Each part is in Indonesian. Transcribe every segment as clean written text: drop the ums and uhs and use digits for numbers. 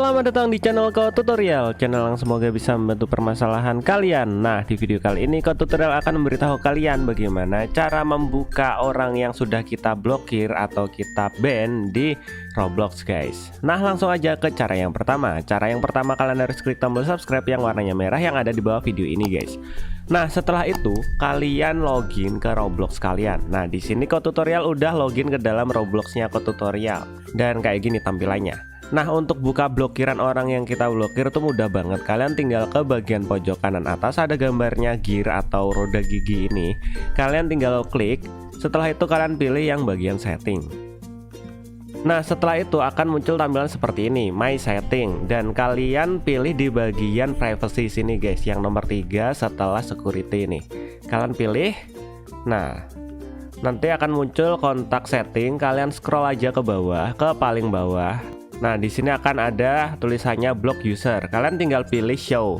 Selamat datang di channel Ko Tutorial, channel yang semoga bisa membantu permasalahan kalian. Nah, di video kali ini Ko Tutorial akan memberitahu kalian bagaimana cara membuka orang yang sudah kita blokir atau kita ban di Roblox, guys. Nah, langsung aja ke cara yang pertama. Cara yang pertama, kalian harus klik tombol subscribe yang warnanya merah yang ada di bawah video ini, guys. Nah, setelah itu kalian login ke Roblox kalian. Nah, di sini Ko Tutorial udah login ke dalam Robloxnya Ko Tutorial dan kayak gini tampilannya. Nah, untuk buka blokiran orang yang kita blokir tuh mudah banget. Kalian tinggal ke bagian pojok kanan atas, ada gambarnya gear atau roda gigi ini. Kalian tinggal klik. Setelah itu kalian pilih yang bagian setting. Nah, setelah itu akan muncul tampilan seperti ini, My Setting. Dan kalian pilih di bagian privacy sini, guys, yang nomor 3 setelah security ini. Kalian pilih. Nah, nanti akan muncul kontak setting. Kalian scroll aja ke bawah, ke paling bawah. Nah, di sini akan ada tulisannya block user. Kalian tinggal pilih show.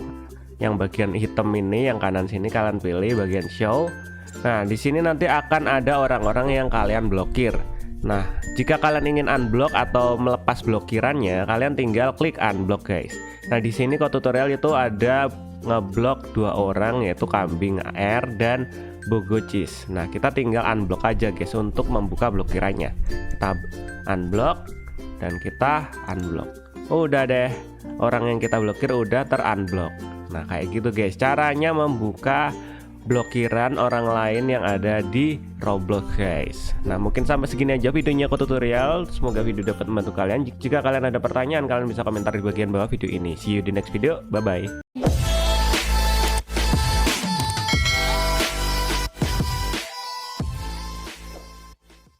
Yang bagian hitam ini, yang kanan sini kalian pilih bagian show. Nah, di sini nanti akan ada orang-orang yang kalian blokir. Nah, jika kalian ingin unblock atau melepas blokirannya, kalian tinggal klik unblock, guys. Nah, di sini Ko Tutorial itu ada ngeblok 2 orang, yaitu Kambing Air dan Bogo Cheese. Nah, kita tinggal unblock aja, guys, untuk membuka blokirannya. Kita unblock dan kita unblock. Udah deh, orang yang kita blokir udah terunblock. Nah, kayak gitu, guys, caranya membuka blokiran orang lain yang ada di Roblox, guys. Nah, mungkin sampai segini aja videonya Ko Tutorial. Semoga video dapat membantu kalian. Jika kalian ada pertanyaan, kalian bisa komentar di bagian bawah video ini. See you di next video. Bye bye.